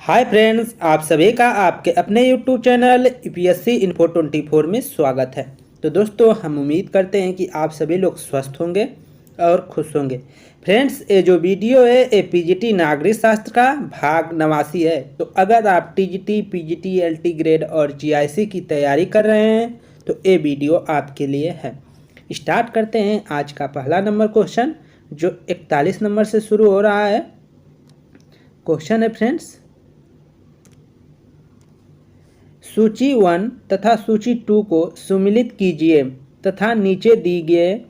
Hi friends, आप सभी का आपके अपने यूट्यूब चैनल यूपीएससी इन्फो 24 में स्वागत है। तो दोस्तों, हम उम्मीद करते हैं कि आप सभी लोग स्वस्थ होंगे और खुश होंगे। फ्रेंड्स, ये जो वीडियो है ये पीजीटी नागरिक शास्त्र का भाग 89 है। तो अगर आप टीजीटी, पीजीटी, एलटी ग्रेड और जीआईसी की तैयारी कर रहे हैं तो ये वीडियो आपके लिए है। स्टार्ट करते हैं आज का पहला नंबर क्वेश्चन, जो 41 नंबर से शुरू हो रहा है। क्वेश्चन है फ्रेंड्स, सूची 1 तथा सूची 2 को सम्मिलित कीजिए तथा नीचे दिए गए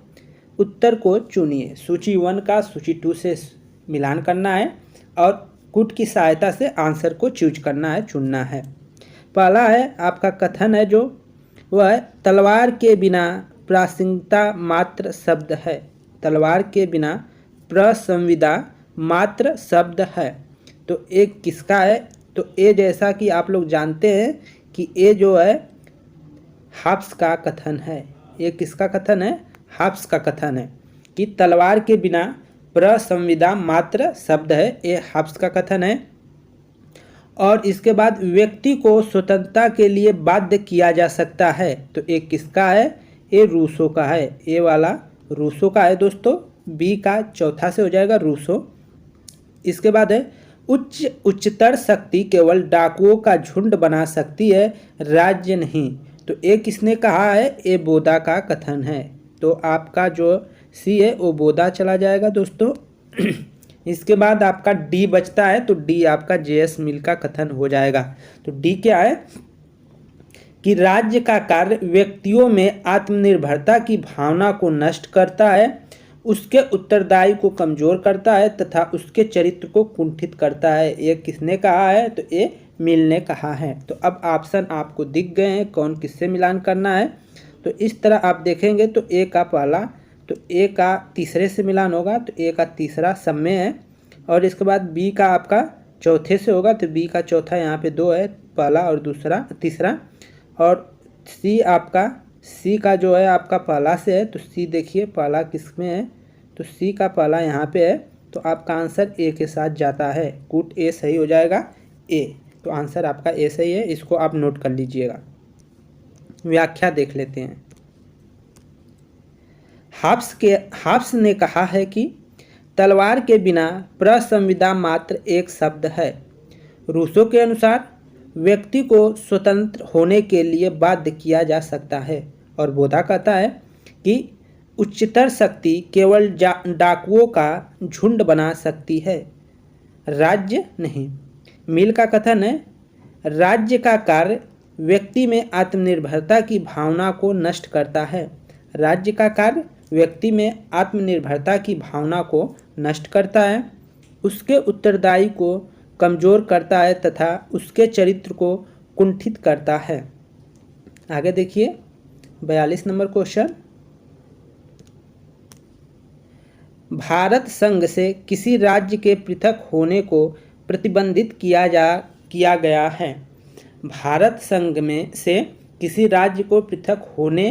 उत्तर को चुनिए। सूची 1 का सूची 2 से मिलान करना है और कूट की सहायता से आंसर को चूज करना है, चुनना है। पहला है आपका कथन है जो वह तलवार के बिना प्रासंगिकता मात्र शब्द है। तलवार के बिना प्रसंविदा मात्र शब्द है। तो एक किसका है? तो ये जैसा कि आप लोग जानते हैं कि ये जो है हाफ्स का कथन है। ये किसका कथन है? हाफ्स का कथन है कि तलवार के बिना प्रसंविदा मात्र शब्द है। ये हाफ्स का कथन है। और इसके बाद व्यक्ति को स्वतंत्रता के लिए बाध्य किया जा सकता है। तो ये किसका है? ये रूसो का है। ये वाला रूसो का है दोस्तों। बी का चौथा से हो जाएगा रूसो। इसके बाद है उच्चतर शक्ति केवल डाकुओं का झुंड बना सकती है, राज्य नहीं। तो ये किसने कहा है? ये बोधा का कथन है। तो आपका जो सी है वो बोधा चला जाएगा दोस्तों। इसके बाद आपका डी बचता है, तो डी आपका जेएस मिल का कथन हो जाएगा। तो डी क्या है कि राज्य का कार्य व्यक्तियों में आत्मनिर्भरता की भावना को नष्ट करता है, उसके उत्तरदायी को कमजोर करता है तथा उसके चरित्र को कुंठित करता है। ये किसने कहा है? तो ये मिल ने कहा है। तो अब ऑप्शन आपको दिख गए हैं, कौन किससे मिलान करना है। तो इस तरह आप देखेंगे तो ए का पहला, तो ए का तीसरे से मिलान होगा, तो ए का तीसरा सब में है। और इसके बाद बी का आपका चौथे से होगा, तो बी का चौथा यहाँ पे 2 है, पहला और दूसरा तीसरा। और सी आपका, सी का जो है आपका पहला से है, तो सी देखिए पहला किस में है, तो सी का पहला यहाँ पे है। तो आपका आंसर ए के साथ जाता है। कूट ए सही हो जाएगा, ए। तो आंसर आपका ए सही है। इसको आप नोट कर लीजिएगा। व्याख्या देख लेते हैं। हाफ्स ने कहा है कि तलवार के बिना प्रसंविदा मात्र एक शब्द है। रूसो के अनुसार व्यक्ति को स्वतंत्र होने के लिए बाध्य किया जा सकता है। और बोधा कहता है कि उच्चतर शक्ति केवल डाकुओं का झुंड बना सकती है, राज्य नहीं। मिल का कथन है राज्य का कार्य व्यक्ति में आत्मनिर्भरता की भावना को नष्ट करता है। राज्य का कार्य व्यक्ति में आत्मनिर्भरता की भावना को नष्ट करता है, उसके उत्तरदायी को कमजोर करता है तथा उसके चरित्र को कुंठित करता है। आगे देखिए 42 नंबर क्वेश्चन, भारत संघ से किसी राज्य के पृथक होने को प्रतिबंधित किया गया है। भारत संघ में से किसी राज्य को पृथक होने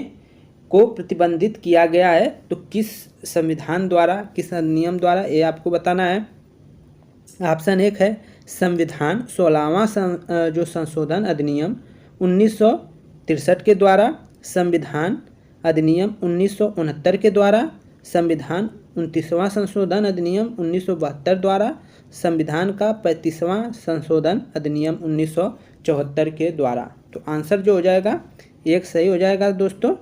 को प्रतिबंधित किया गया है। तो किस संविधान द्वारा, किस अधिनियम द्वारा, ये आपको बताना है। ऑप्शन 1 है संविधान 16वां जो संशोधन अधिनियम 1963 के द्वारा, संविधान अधिनियम 1969 के द्वारा, संविधान 29वां संशोधन अधिनियम 1972 द्वारा, संविधान का 35वां संशोधन अधिनियम 1974 के द्वारा। तो आंसर जो हो जाएगा एक सही हो जाएगा दोस्तों।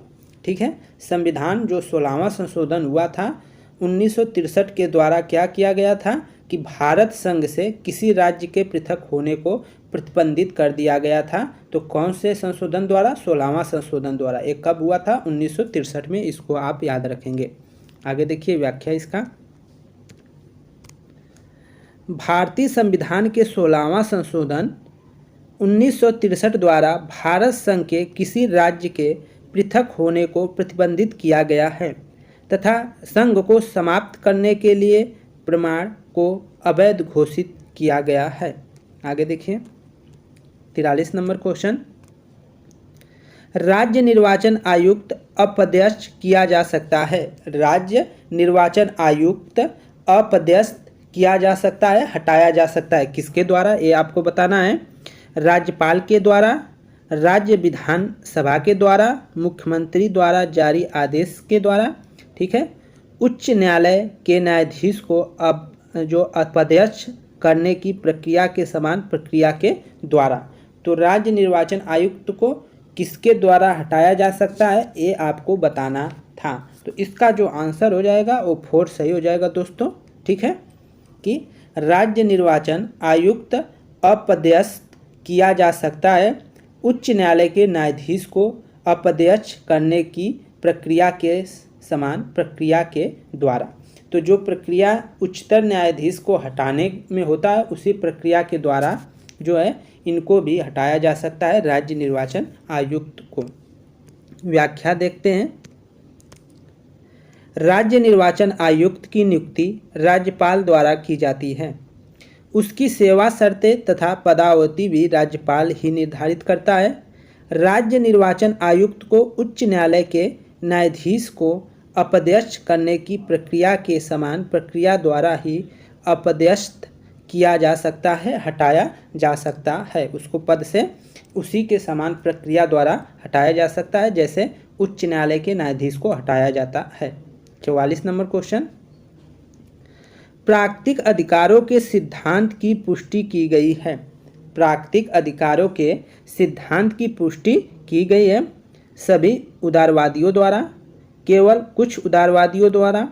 ठीक है, संविधान जो 16वां संशोधन हुआ था 1963 के द्वारा क्या किया गया था कि भारत संघ से किसी राज्य के पृथक होने को प्रतिबंधित कर दिया गया था। तो कौन से संशोधन द्वारा? 16वां संशोधन द्वारा। एक कब हुआ था? 1963 में। इसको आप याद रखेंगे। आगे देखिए व्याख्या इसका। भारतीय संविधान के 16वां संशोधन 1963 द्वारा भारत संघ के किसी राज्य के पृथक होने को प्रतिबंधित किया गया है तथा संघ को समाप्त करने के लिए प्रमाण को अवैध घोषित किया गया है। आगे देखिए 43 नंबर क्वेश्चन, राज्य निर्वाचन आयुक्त अपदस्थ किया जा सकता है। राज्य निर्वाचन आयुक्त अपदस्थ किया जा सकता है, हटाया जा सकता है। किसके द्वारा, ये आपको बताना है। राज्यपाल के द्वारा, राज्य विधानसभा के द्वारा, मुख्यमंत्री द्वारा जारी आदेश के द्वारा, ठीक है। उच्च न्यायालय के न्यायाधीश को अब जो अपदस्थ करने की प्रक्रिया के समान प्रक्रिया के द्वारा। तो राज्य निर्वाचन आयुक्त को किसके द्वारा हटाया जा सकता है, ये आपको बताना था। तो इसका जो आंसर हो जाएगा वो 4 सही हो जाएगा दोस्तों, ठीक है। कि राज्य निर्वाचन आयुक्त अपदस्थ किया जा सकता है उच्च न्यायालय के न्यायाधीश को अपदस्थ करने की प्रक्रिया के समान प्रक्रिया के द्वारा। तो जो प्रक्रिया उच्चतर न्यायाधीश को हटाने में होता है, उसी प्रक्रिया के द्वारा जो है इनको भी हटाया जा सकता है राज्य निर्वाचन आयुक्त को। व्याख्या देखते हैं। राज्य निर्वाचन आयुक्त की नियुक्ति राज्यपाल द्वारा की जाती है। उसकी सेवा शर्तें तथा पदावधि भी राज्यपाल ही निर्धारित करता है। राज्य निर्वाचन आयुक्त को उच्च न्यायालय के न्यायाधीश को अपदस्थ करने की प्रक्रिया के समान प्रक्रिया द्वारा ही अपदस्थ किया जा सकता है, हटाया जा सकता है। उसको पद से उसी के समान प्रक्रिया द्वारा हटाया जा सकता है, जैसे उच्च न्यायालय के न्यायाधीश को हटाया जाता है। 44 नंबर क्वेश्चन। प्राकृतिक अधिकारों के सिद्धांत की पुष्टि की गई है। प्राकृतिक अधिकारों के सिद्धांत की पुष्टि की गई है सभी उदारवादियों द्वारा, केवल कुछ उदारवादियों द्वारा,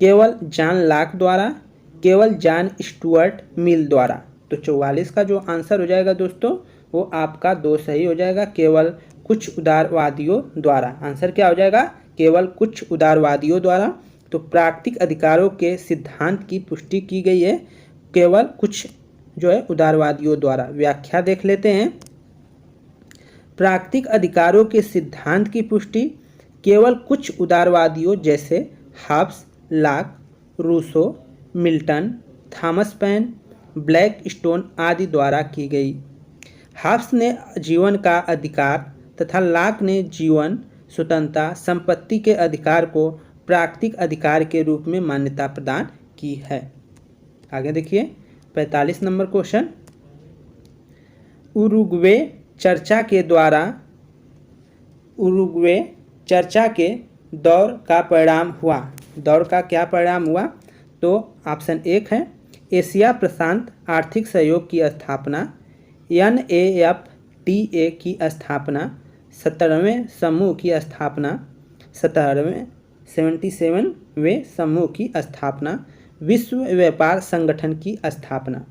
केवल जॉन लॉक द्वारा, केवल जॉन स्टुअर्ट मिल द्वारा। तो 44 का जो आंसर हो जाएगा दोस्तों वो आपका 2 सही हो जाएगा, केवल कुछ उदारवादियों द्वारा। आंसर क्या हो जाएगा, केवल कुछ उदारवादियों द्वारा। तो प्राकृतिक अधिकारों के सिद्धांत की पुष्टि की गई है केवल कुछ जो है उदारवादियों द्वारा। व्याख्या देख लेते हैं। प्राकृतिक अधिकारों के सिद्धांत की पुष्टि केवल कुछ उदारवादियों जैसे Hobbes, Locke, Rousseau, Milton, Thomas Paine, Blackstone आदि द्वारा की गई। हॉब्स ने जीवन का अधिकार तथा लॉक ने जीवन, स्वतंत्रता, संपत्ति के अधिकार को प्राकृतिक अधिकार के रूप में मान्यता प्रदान की है। आगे देखिए 45 नंबर क्वेश्चन। उरुग्वे चर्चा के दौर का परिणाम हुआ। दौर का क्या परिणाम हुआ, तो ऑप्शन 1 है एशिया प्रशांत आर्थिक सहयोग की स्थापना, NAFTA की स्थापना, 17वें समूह की स्थापना, 77वें समूह की स्थापना, विश्व व्यापार संगठन की स्थापना।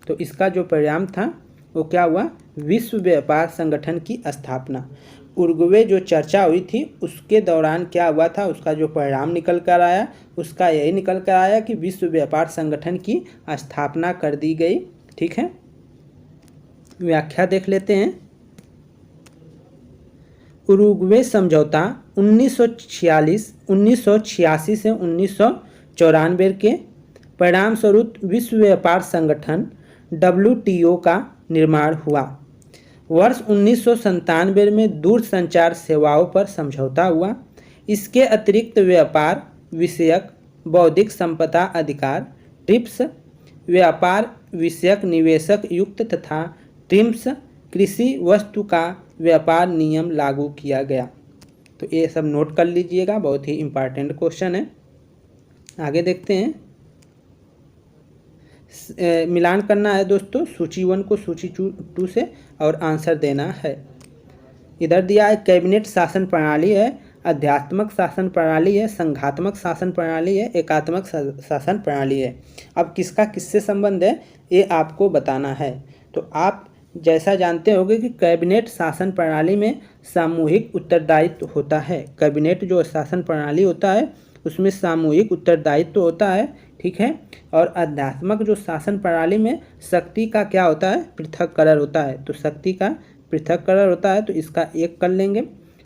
तो इसका जो परिणाम था वो क्या हुआ, विश्व व्यापार संगठन की स्थापना। उरुग्वे जो चर्चा हुई थी उसके दौरान क्या हुआ था, उसका जो परिणाम निकल कर आया उसका यही निकल कर आया कि विश्व व्यापार संगठन की स्थापना कर दी गई, ठीक है। व्याख्या देख लेते हैं। उरुग्वे समझौता 1986 से 1994 के परिणाम स्वरूप विश्व व्यापार संगठन WTO का निर्माण हुआ। वर्ष 1997 में दूरसंचार सेवाओं पर समझौता हुआ। इसके अतिरिक्त व्यापार विषयक बौद्धिक संपदा अधिकार, ट्रिप्स, व्यापार विषयक निवेशक युक्त तथा ट्रिम्स कृषि वस्तु का व्यापार नियम लागू किया गया। तो ये सब नोट कर लीजिएगा, बहुत ही इम्पॉर्टेंट क्वेश्चन है। आगे देखते हैं। मिलान करना है दोस्तों सूची 1 को सूची 2 से और आंसर देना है। इधर दिया है कैबिनेट शासन प्रणाली है, अध्यात्मक शासन प्रणाली है, संघात्मक शासन प्रणाली है, एकात्मक शासन प्रणाली है। अब किसका किससे संबंध है ये आपको बताना है। तो आप जैसा जानते होंगे कि कैबिनेट शासन प्रणाली में सामूहिक उत्तरदायित्व होता है। कैबिनेट जो शासन प्रणाली होता है उसमें सामूहिक उत्तरदायित्व होता है, ठीक है। और आध्यात्मिक जो शासन प्रणाली में शक्ति का क्या होता है, पृथक्करण होता है। तो शक्ति का पृथक्करण होता है, तो इसका 1 कर लेंगे।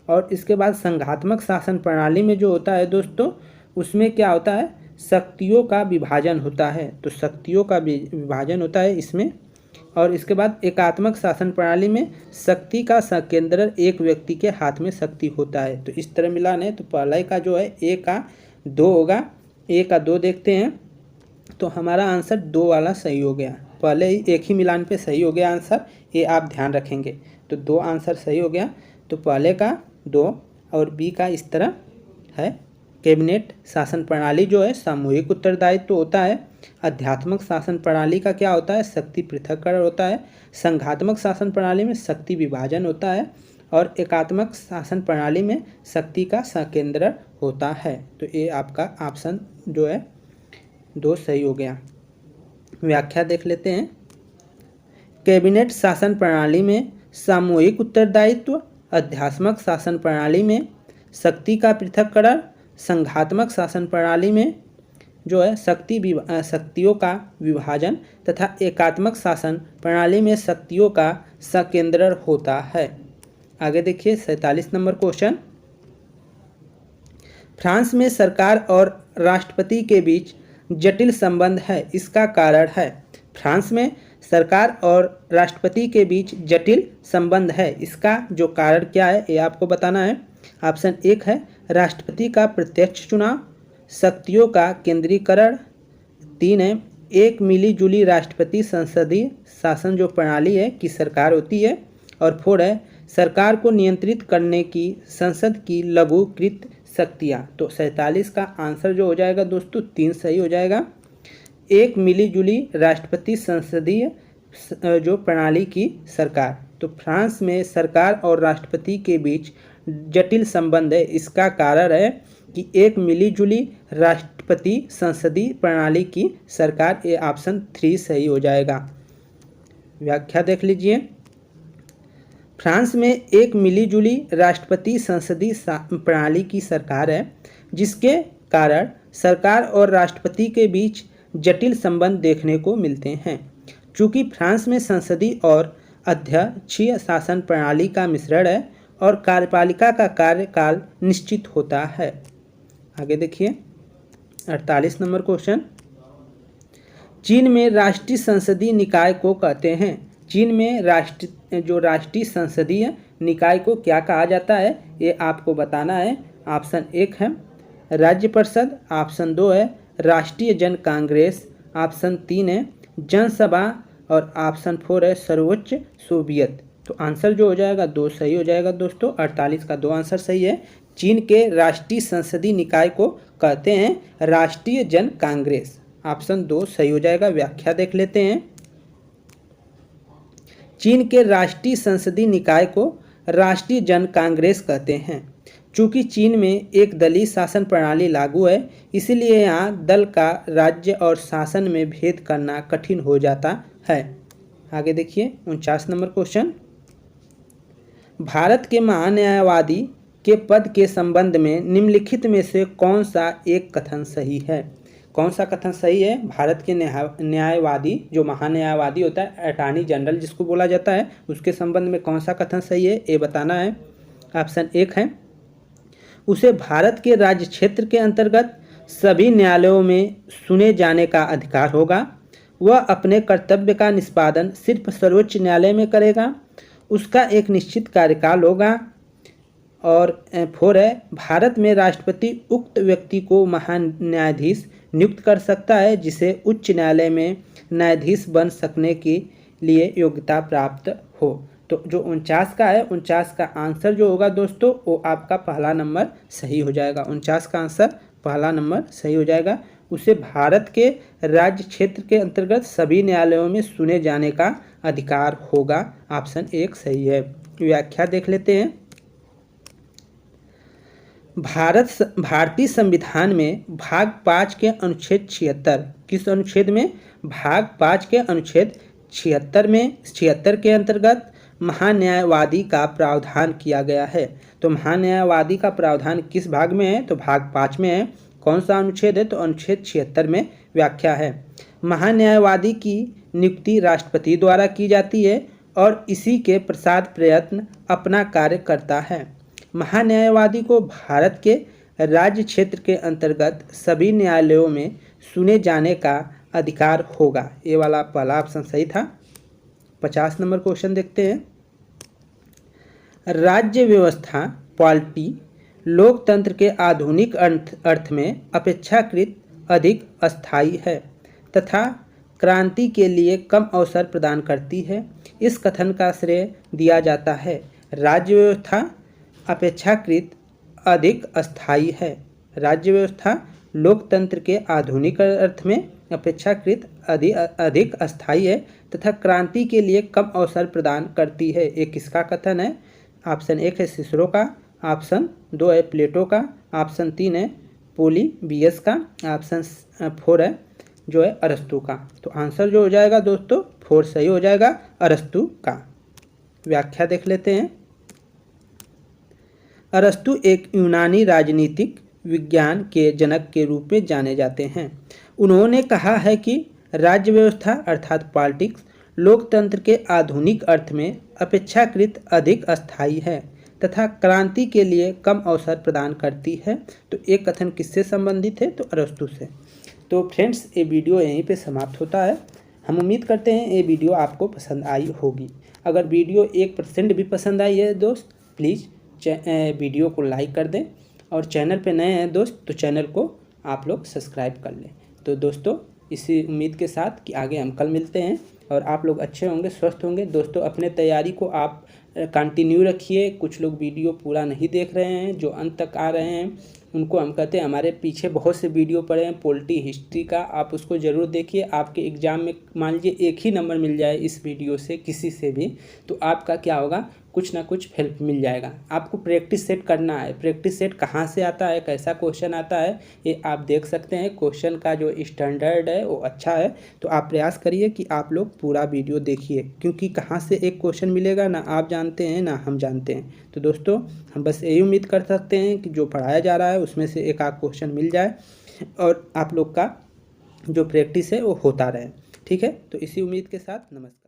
और इसके बाद संघात्मक शासन प्रणाली में जो होता है दोस्तों, उसमें क्या होता है, शक्तियों का विभाजन होता है। तो शक्तियों का विभाजन होता है इसमें। और इसके बाद एकात्मक शासन प्रणाली में शक्ति का संकेंद्रण एक व्यक्ति के हाथ में शक्ति होता है। तो इस तरह मिलान है। तो पहले का जो है A का 2 होगा, A का 2 देखते हैं। तो हमारा आंसर 2 वाला सही हो गया। पहले ही एक ही मिलान पे सही हो गया आंसर, ये आप ध्यान रखेंगे। तो 2 आंसर सही हो गया। तो पहले का 2 और बी का इस तरह है। कैबिनेट शासन प्रणाली जो है सामूहिक उत्तरदायित्व तो होता है। अध्यात्मक शासन प्रणाली का क्या होता है? शक्ति पृथक्करण होता है। संघात्मक शासन प्रणाली में शक्ति विभाजन होता है और एकात्मक शासन प्रणाली में शक्ति का संकेंद्रण होता है। तो ये आपका ऑप्शन जो है 2 सही हो गया। व्याख्या देख लेते हैं। कैबिनेट शासन प्रणाली में सामूहिक उत्तरदायित्व, अध्यात्मक शासन प्रणाली में शक्ति का पृथक्करण, संघात्मक शासन प्रणाली में जो है शक्तियों का विभाजन तथा एकात्मक शासन प्रणाली में शक्तियों का संकेंद्रण होता है। आगे देखिए 47 नंबर क्वेश्चन। फ्रांस में सरकार और राष्ट्रपति के बीच जटिल संबंध है, इसका कारण है। फ्रांस में सरकार और राष्ट्रपति के बीच जटिल संबंध है, इसका जो कारण क्या है ये आपको बताना है। ऑप्शन 1 है राष्ट्रपति का प्रत्यक्ष चुनाव, शक्तियों का केंद्रीकरण। 3 है एक मिली-जुली राष्ट्रपति संसदीय शासन जो प्रणाली है की सरकार होती है। और 4 है सरकार को नियंत्रित करने की संसद की लघुकृत शक्तियाँ। तो 47 का आंसर जो हो जाएगा दोस्तों 3 सही हो जाएगा। एक मिली-जुली राष्ट्रपति संसदीय जो प्रणाली की सरकार। तो फ्रांस में सरकार और राष्ट्रपति के बीच जटिल संबंध है, इसका कारण है कि एक मिली-जुली राष्ट्रपति संसदीय प्रणाली की सरकार। ये ऑप्शन 3 सही हो जाएगा। व्याख्या देख लीजिए। फ्रांस में एक मिली-जुली राष्ट्रपति संसदीय प्रणाली की सरकार है, जिसके कारण सरकार और राष्ट्रपति के बीच जटिल संबंध देखने को मिलते हैं। चूँकि फ्रांस में संसदीय और अध्यक्षीय शासन प्रणाली का मिश्रण है और कार्यपालिका का कार्यकाल निश्चित होता है। आगे देखिए 48 नंबर क्वेश्चन। चीन में राष्ट्रीय संसदीय निकाय को कहते हैं। चीन में राष्ट्रीय संसदीय निकाय को क्या कहा जाता है ये आपको बताना है। ऑप्शन 1 है राज्य परिषद, ऑप्शन 2 है राष्ट्रीय जन कांग्रेस, ऑप्शन 3 है जनसभा और ऑप्शन 4 है सर्वोच्च सोवियत। तो आंसर जो हो जाएगा 2 सही हो जाएगा दोस्तों। 48 का 2 आंसर सही है। चीन के राष्ट्रीय संसदीय निकाय को कहते हैं राष्ट्रीय जन कांग्रेस। ऑप्शन 2 सही हो जाएगा। व्याख्या देख लेते हैं। चीन के राष्ट्रीय संसदीय निकाय को राष्ट्रीय जन कांग्रेस कहते हैं। चूँकि चीन में एक दलीय शासन प्रणाली लागू है, इसलिए यहाँ दल का राज्य और शासन में भेद करना कठिन हो जाता है। आगे देखिए 49 नंबर क्वेश्चन। भारत के महान्यायवादी के पद के संबंध में निम्नलिखित में से कौन सा एक कथन सही है? कौन सा कथन सही है? भारत के न्यायवादी जो महान्यायवादी होता है, अटॉर्नी जनरल जिसको बोला जाता है, उसके संबंध में कौन सा कथन सही है ये बताना है। ऑप्शन 1 है उसे भारत के राज्य क्षेत्र के अंतर्गत सभी न्यायालयों में सुने जाने का अधिकार होगा। वह अपने कर्तव्य का निष्पादन सिर्फ सर्वोच्च न्यायालय में करेगा। उसका एक निश्चित कार्यकाल होगा। और 4 है भारत में राष्ट्रपति उक्त व्यक्ति को महान्यायाधीश नियुक्त कर सकता है जिसे उच्च न्यायालय में न्यायाधीश बन सकने के लिए योग्यता प्राप्त हो। तो जो 49 का है, 49 का आंसर जो होगा दोस्तों वो आपका पहला नंबर सही हो जाएगा। 49 का आंसर पहला नंबर सही हो जाएगा। उसे भारत के राज्य क्षेत्र के अंतर्गत सभी न्यायालयों में सुने जाने का अधिकार होगा। ऑप्शन 1 सही है। व्याख्या देख लेते हैं। भारतीय संविधान में भाग 5 के अनुच्छेद 76, किस अनुच्छेद में? भाग 5 के अनुच्छेद 76 के अंतर्गत महान्यायवादी का प्रावधान किया गया है। तो महान्यायवादी का प्रावधान किस भाग में है? तो भाग 5 में है। कौन सा अनुच्छेद है? तो अनुच्छेद 76 में। व्याख्या है महान्यायवादी की नियुक्ति राष्ट्रपति द्वारा की जाती है और इसी के प्रसाद प्रयत्न अपना कार्य करता है। महान्यायवादी को भारत के राज्य क्षेत्र के अंतर्गत सभी न्यायालयों में सुने जाने का अधिकार होगा। ये वाला पहला ऑप्शन सही था। 50 नंबर क्वेश्चन देखते हैं। राज्य व्यवस्था पॉलिटी लोकतंत्र के आधुनिक अर्थ में अपेक्षाकृत अधिक अस्थायी है। तथा क्रांति के लिए कम अवसर प्रदान करती है। इस कथन का श्रेय दिया जाता है राज्य व्यवस्था अपेक्षाकृत अधिक अस्थायी है। राज्य व्यवस्था लोकतंत्र के आधुनिक अर्थ में अपेक्षाकृत अधिक अस्थायी है तथा क्रांति के लिए कम अवसर प्रदान करती है। ये किसका कथन है? ऑप्शन 1 है सिसरो का, ऑप्शन 2 है प्लेटो का, ऑप्शन 3 है पोलिबियस का, ऑप्शन 4 है जो है अरस्तु का। तो आंसर जो हो जाएगा दोस्तों 4 सही हो जाएगा, अरस्तु का। व्याख्या देख लेते हैं। अरस्तु एक यूनानी राजनीतिक विज्ञान के जनक के रूप में जाने जाते हैं। उन्होंने कहा है कि राज्य व्यवस्था अर्थात पॉलिटिक्स लोकतंत्र के आधुनिक अर्थ में अपेक्षाकृत अधिक अस्थायी है तथा क्रांति के लिए कम अवसर प्रदान करती है। तो एक कथन किससे संबंधित है? तो अरस्तु से। तो फ्रेंड्स ये वीडियो यहीं पे समाप्त होता है। हम उम्मीद करते हैं ये वीडियो आपको पसंद आई होगी। अगर वीडियो 1% भी पसंद आई है दोस्त, प्लीज़ वीडियो को लाइक कर दें और चैनल पे नए हैं दोस्त तो चैनल को आप लोग सब्सक्राइब कर लें। तो दोस्तों इसी उम्मीद के साथ कि आगे हम कल मिलते हैं और आप लोग अच्छे होंगे, स्वस्थ होंगे। दोस्तों अपने तैयारी को आप कंटिन्यू रखिए। कुछ लोग वीडियो पूरा नहीं देख रहे हैं, जो अंत तक आ रहे हैं उनको हम कहते हैं हमारे पीछे बहुत से वीडियो पड़े हैं पॉलिटी हिस्ट्री का, आप उसको ज़रूर देखिए। आपके एग्ज़ाम में मान लीजिए एक ही नंबर मिल जाए इस वीडियो से किसी से भी, तो आपका क्या होगा, कुछ ना कुछ हेल्प मिल जाएगा। आपको प्रैक्टिस सेट करना है। प्रैक्टिस सेट कहाँ से आता है, कैसा क्वेश्चन आता है, ये आप देख सकते हैं। क्वेश्चन का जो स्टैंडर्ड है वो अच्छा है। तो आप प्रयास करिए कि आप लोग पूरा वीडियो देखिए, क्योंकि कहाँ से एक क्वेश्चन मिलेगा ना आप जानते हैं ना हम जानते हैं। तो दोस्तों हम बस यही उम्मीद कर सकते हैं कि जो पढ़ाया जा रहा है उसमें से एक आध क्वेश्चन मिल जाए और आप लोग का जो प्रैक्टिस है वो होता रहे। ठीक है, तो इसी उम्मीद के साथ नमस्कार।